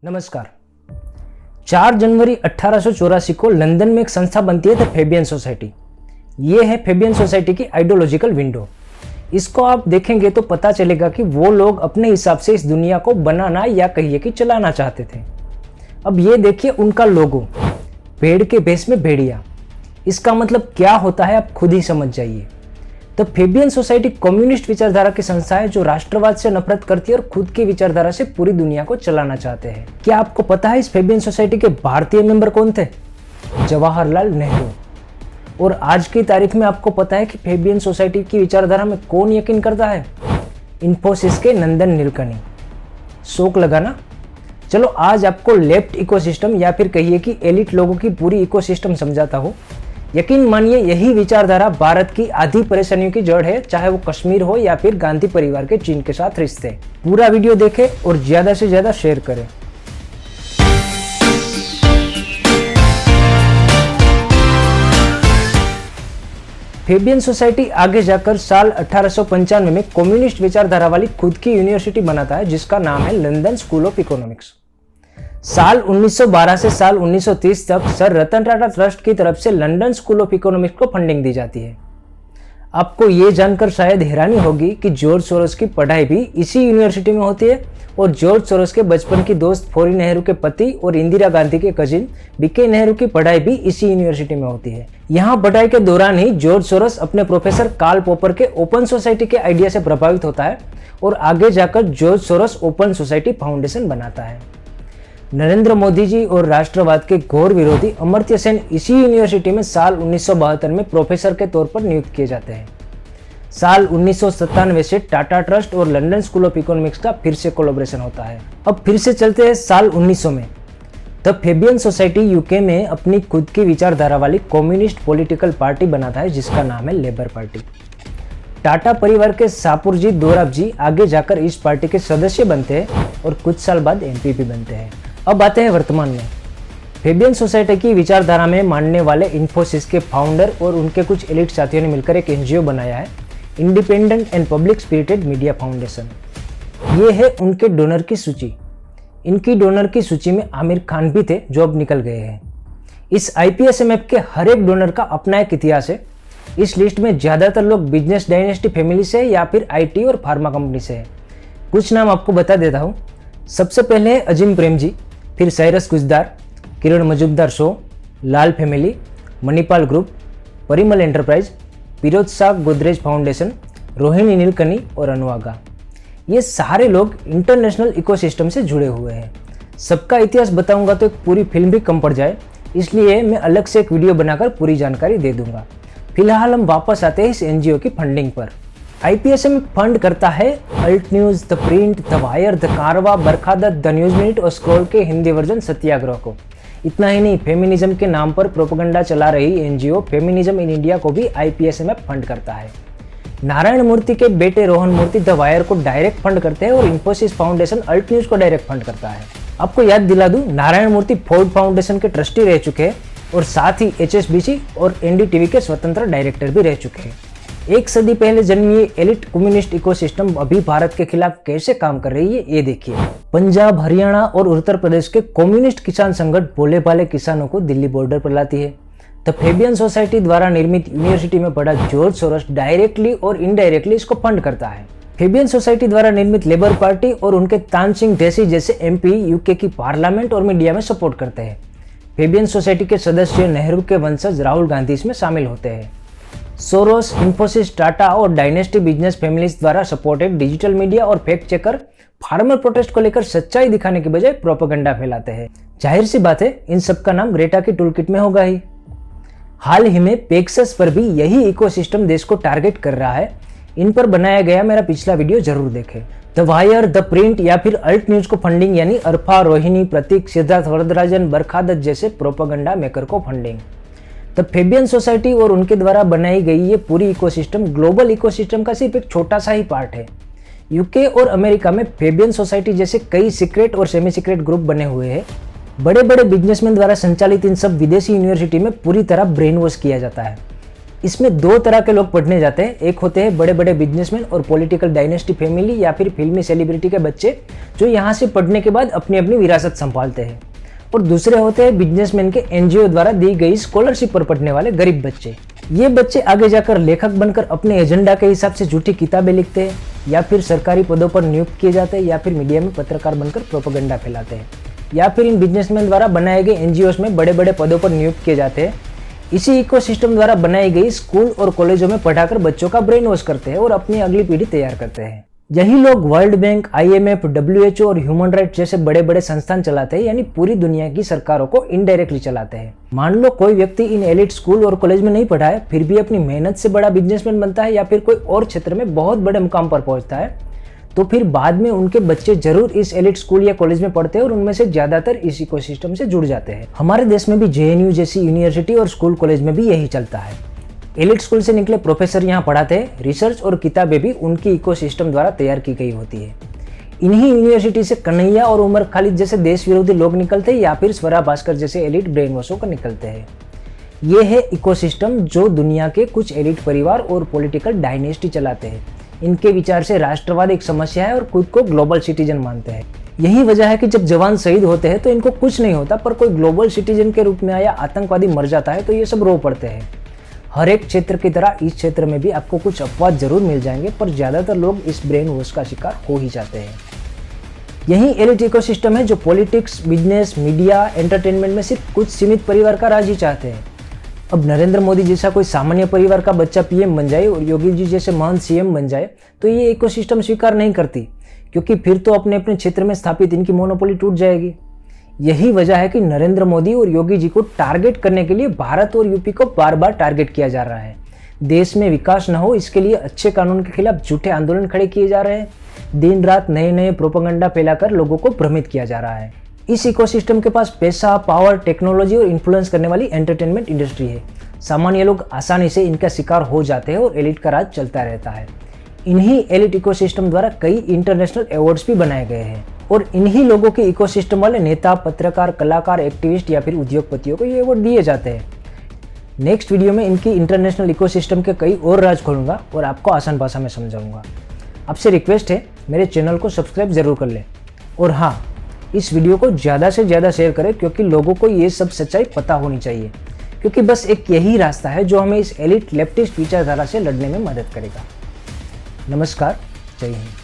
नमस्कार। 4 जनवरी 1884 को लंदन में एक संस्था बनती है द फेबियन सोसाइटी। ये है फेबियन सोसाइटी की आइडियोलॉजिकल विंडो। इसको आप देखेंगे तो पता चलेगा कि वो लोग अपने हिसाब से इस दुनिया को बनाना या कहिए कि चलाना चाहते थे। अब ये देखिए उनका लोगो, भेड़ के भेष में भेड़िया। इसका मतलब क्या होता है आप खुद ही समझ जाइए। तो फेबियन सोसाइटी कम्युनिस्ट विचारधारा की संस्था है जो राष्ट्रवाद से नफरत करती है और खुद की विचारधारा से पूरी दुनिया को चलाना चाहते हैं। क्या आपको पता है इस फेबियन सोसाइटी के भारतीय मेंबर कौन थे? जवाहरलाल नेहरू। और आज की तारीख में आपको पता है कि फेबियन सोसाइटी की विचारधारा में कौन यकीन करता है? इन्फोसिस के नंदन नीलकनी। शौक लगा ना? चलो आज आपको लेफ्ट इकोसिस्टम या फिर कहिए कि एलिट लोगों की पूरी इकोसिस्टम समझाता हूँ। यकीन मानिए यही विचारधारा भारत की आधी परेशानियों की जड़ है, चाहे वो कश्मीर हो या फिर गांधी परिवार के चीन के साथ रिश्ते। पूरा वीडियो देखें और ज्यादा से ज्यादा शेयर करें। फेबियन सोसाइटी आगे जाकर साल 1895 में कम्युनिस्ट विचारधारा वाली खुद की यूनिवर्सिटी बनाता है जिसका नाम है लंदन स्कूल ऑफ इकोनॉमिक्स। साल 1912 से साल 1930 तक सर रतन टाटा ट्रस्ट की तरफ से लंदन स्कूल ऑफ इकोनॉमिक्स को फंडिंग दी जाती है। आपको ये जानकर शायद हैरानी होगी कि जॉर्ज सोरोस की पढ़ाई भी इसी यूनिवर्सिटी में होती है और जॉर्ज सोरोस के बचपन की दोस्त फौरी नेहरू के पति और इंदिरा गांधी के कजिन बीके नेहरू की पढ़ाई भी इसी यूनिवर्सिटी में होती है। यहाँ पढ़ाई के दौरान ही जॉर्ज सोरोस अपने प्रोफेसर कार्ल पॉपर के ओपन सोसाइटी के आइडिया से प्रभावित होता है और आगे जाकर George Soros open society foundation बनाता है। नरेंद्र मोदी जी और राष्ट्रवाद के घोर विरोधी अमर्त्य सेन इसी यूनिवर्सिटी में साल 1972 में प्रोफेसर के तौर पर नियुक्त किए जाते हैं। साल 1997 से टाटा ट्रस्ट और लंदन स्कूल ऑफ इकोनॉमिक्स का फिर से कोलैबोरेशन होता है। अब फिर से चलते हैं साल 1900 में। तब फेबियन सोसाइटी यूके में अपनी खुद की विचारधारा वाली कम्युनिस्ट पॉलिटिकल पार्टी बनाता है जिसका नाम है लेबर पार्टी। टाटा परिवार के सापुरजी दोराब जी आगे जाकर इस पार्टी के सदस्य बनते हैं और कुछ साल बाद एमपी भी बनते हैं। अब आते हैं वर्तमान में। फेबियन सोसाइटी की विचारधारा में मानने वाले इन्फोसिस के फाउंडर और उनके कुछ एलिट साथियों ने मिलकर एक एनजीओ बनाया है, independent and public spirited media foundation. ये है उनके डोनर की सूची। इनकी डोनर की सूची में आमिर खान भी थे जो अब निकल गए हैं। इस IPSMF के हर एक डोनर का अपना एक इतिहास है। इस लिस्ट में ज्यादातर लोग बिजनेस डायनेस्टी फैमिली से या फिर IT और फार्मा कंपनी से है। कुछ नाम आपको बता देता हूँ। सबसे पहले है अजीम प्रेम जी, फिर Cyrus Guzder, Kiran Mazumdar Shaw, Lal family, Manipal group, Parimal enterprise, Firoz Shah Godrej foundation, Rohini Nilekani और अनुवागा। ये सारे लोग इंटरनेशनल इकोसिस्टम से जुड़े हुए हैं। सबका इतिहास बताऊंगा तो एक पूरी फिल्म भी कम पड़ जाए, इसलिए मैं अलग से एक वीडियो बनाकर पूरी जानकारी दे दूंगा। फिलहाल हम वापस आते हैं इस NGO की फंडिंग पर। IPSMF फंड करता है alt news, the print, the wire, the कारवा, बरखादत, द न्यूज मिनट और स्क्रॉल के हिंदी वर्जन सत्याग्रह को। इतना ही नहीं, फेमिनिज्म के नाम पर प्रोपेगेंडा चला रही NGO फेमिनिज्म इन इंडिया को भी IPSMF फंड करता है। नारायण मूर्ति के बेटे रोहन मूर्ति द वायर को डायरेक्ट फंड करते हैं और इन्फोसिस फाउंडेशन अल्ट न्यूज को डायरेक्ट फंड करता है। आपको याद दिला दूं, नारायण मूर्ति फोर्ड फाउंडेशन के ट्रस्टी रह चुके हैं और साथ ही HSBC और NDTV के स्वतंत्र डायरेक्टर भी रह चुके हैं। एक सदी पहले जन्मी ये एलिट कम्युनिस्ट इकोसिस्टम अभी भारत के खिलाफ कैसे काम कर रही है ये देखिए। पंजाब, हरियाणा और उत्तर प्रदेश के कम्युनिस्ट किसान संगठन भोले भाले किसानों को दिल्ली बॉर्डर पर लाती है। द फेबियन सोसाइटी द्वारा निर्मित यूनिवर्सिटी में पढ़ा जॉर्ज सोरोस डायरेक्टली और इनडायरेक्टली इसको फंड करता है। फेबियन सोसाइटी द्वारा निर्मित लेबर पार्टी और उनके तानसिंह ढेसी जैसे MP यूके की पार्लियामेंट और मीडिया में सपोर्ट करते हैं। फेबियन सोसाइटी के सदस्य नेहरू के वंशज राहुल गांधी इसमें शामिल होते हैं। सोरोस, इन्फोसिस, टाटा और डायनेस्टी बिजनेस फैमिलीज द्वारा सपोर्टेड डिजिटल मीडिया और फैक्ट चेकर फार्मर प्रोटेस्ट को लेकर सच्चाई दिखाने के बजाय प्रोपेगेंडा फैलाते हैं। जाहिर सी बात है इन सबका नाम ग्रेटा की टूलकिट में होगा ही। हाल ही में पेगासस पर भी यही इकोसिस्टम देश को टारगेट कर रहा है। इन पर बनाया गया मेरा पिछला वीडियो जरूर देखें। द वायर, द प्रिंट या फिर अल्ट न्यूज को फंडिंग यानी अरफा, रोहिणी, प्रतीक, सिद्धार्थ वरदराजन, बरखादत जैसे प्रोपेगेंडा मेकर को फंडिंग। द फेबियन सोसाइटी और उनके द्वारा बनाई गई ये पूरी इकोसिस्टम ग्लोबल इकोसिस्टम का सिर्फ एक छोटा सा ही पार्ट है। यूके और अमेरिका में फेबियन सोसाइटी जैसे कई सीक्रेट और सेमी सीक्रेट ग्रुप बने हुए हैं। बड़े बड़े बिजनेसमैन द्वारा संचालित इन सब विदेशी यूनिवर्सिटी में पूरी तरह ब्रेन वॉश किया जाता है। इसमें दो तरह के लोग पढ़ने जाते हैं। एक होते हैं बड़े बड़े बिजनेसमैन और पॉलिटिकल डायनेस्टी फैमिली या फिर फिल्मी सेलिब्रिटी के बच्चे जो यहाँ से पढ़ने के बाद अपनी अपनी विरासत संभालते हैं, और दूसरे होते हैं बिजनेसमैन के एनजीओ द्वारा दी गई स्कॉलरशिप पर पढ़ने वाले गरीब बच्चे। ये बच्चे आगे जाकर लेखक बनकर अपने एजेंडा के हिसाब से झूठी किताबें लिखते हैं, या फिर सरकारी पदों पर नियुक्त किए जाते हैं, या फिर मीडिया में पत्रकार बनकर प्रोपेगेंडा फैलाते हैं, या फिर इन बिजनेसमैन द्वारा बनाए गए एनजीओस में बड़े बड़े पदों पर नियुक्त किए जाते हैं। इसी इकोसिस्टम द्वारा बनाई गई स्कूल और कॉलेजों में पढ़ाकर बच्चों का ब्रेन वॉश करते हैं और अपनी अगली पीढ़ी तैयार करते हैं। यही लोग वर्ल्ड बैंक, IMF, WHO और ह्यूमन राइट्स जैसे बड़े बड़े संस्थान चलाते हैं, यानी पूरी दुनिया की सरकारों को इनडायरेक्टली चलाते हैं। मान लो कोई व्यक्ति इन एलिट स्कूल और कॉलेज में नहीं पढ़ा है, फिर भी अपनी मेहनत से बड़ा बिजनेसमैन बनता है या फिर कोई और क्षेत्र में बहुत बड़े मुकाम पर पहुंचता है, तो फिर बाद में उनके बच्चे जरूर इस एलिट स्कूल या कॉलेज में पढ़ते हैं और उनमें से ज्यादातर इस इकोसिस्टम से जुड़ जाते हैं। हमारे देश में भी JNU जैसी यूनिवर्सिटी और स्कूल कॉलेज में भी यही चलता है। एलिट स्कूल से निकले प्रोफेसर यहाँ पढ़ाते हैं, रिसर्च और किताबें भी उनकी इकोसिस्टम द्वारा तैयार की गई होती है। इन्हीं यूनिवर्सिटी से कन्हैया और उमर खालिद जैसे देश विरोधी लोग निकलते हैं या फिर स्वरा भास्कर जैसे एलिट ब्रेन वॉशों का निकलते हैं। ये है इकोसिस्टम जो दुनिया के कुछ एलिट परिवार और पॉलिटिकल डायनेस्टी चलाते हैं। इनके विचार से राष्ट्रवाद एक समस्या है और खुद को ग्लोबल सिटीजन मानते हैं। यही वजह है कि जब जवान शहीद होते हैं तो इनको कुछ नहीं होता, पर कोई ग्लोबल सिटीजन के रूप में आया आतंकवादी मर जाता है तो ये सब रो पड़ते हैं। हर एक क्षेत्र की तरह इस क्षेत्र में भी आपको कुछ अपवाद जरूर मिल जाएंगे, पर ज्यादातर लोग इस ब्रेन वॉश का शिकार हो ही जाते हैं। यही एलिट इकोसिस्टम है जो पॉलिटिक्स, बिजनेस, मीडिया, एंटरटेनमेंट में सिर्फ कुछ सीमित परिवार का राज ही चाहते हैं। अब नरेंद्र मोदी जैसा कोई सामान्य परिवार का बच्चा PM बन जाए और योगी जी जैसे महान CM बन जाए तो ये इकोसिस्टम स्वीकार नहीं करती, क्योंकि फिर तो अपने अपने क्षेत्र में स्थापित इनकी मोनोपोली टूट जाएगी। यही वजह है कि नरेंद्र मोदी और योगी जी को टारगेट करने के लिए भारत और यूपी को बार बार टारगेट किया जा रहा है। देश में विकास न हो इसके लिए अच्छे कानून के खिलाफ झूठे आंदोलन खड़े किए जा रहे हैं। दिन रात नए नए प्रोपेगेंडा फैलाकर लोगों को भ्रमित किया जा रहा है। इस इकोसिस्टम के पास पैसा, पावर, टेक्नोलॉजी और इन्फ्लुएंस करने वाली एंटरटेनमेंट इंडस्ट्री है। सामान्य लोग आसानी से इनका शिकार हो जाते हैं और एलिट का राज चलता रहता है। इन्हीं एलिट इकोसिस्टम द्वारा कई इंटरनेशनल अवार्ड्स भी बनाए गए हैं और इन्हीं लोगों के इकोसिस्टम वाले नेता, पत्रकार, कलाकार, एक्टिविस्ट या फिर उद्योगपतियों को ये अवार्ड दिए जाते हैं। नेक्स्ट वीडियो में इनकी इंटरनेशनल इकोसिस्टम के कई और राज खोलूंगा और आपको आसान भाषा में समझाऊंगा। आपसे रिक्वेस्ट है मेरे चैनल को सब्सक्राइब जरूर कर लें, और हाँ, इस वीडियो को ज़्यादा से ज़्यादा शेयर करें, क्योंकि लोगों को ये सब सच्चाई पता होनी चाहिए, क्योंकि बस एक यही रास्ता है जो हमें इस एलिट लेफ्टिस्ट विचारधारा से लड़ने में मदद करेगा। नमस्कार, जय हिंद।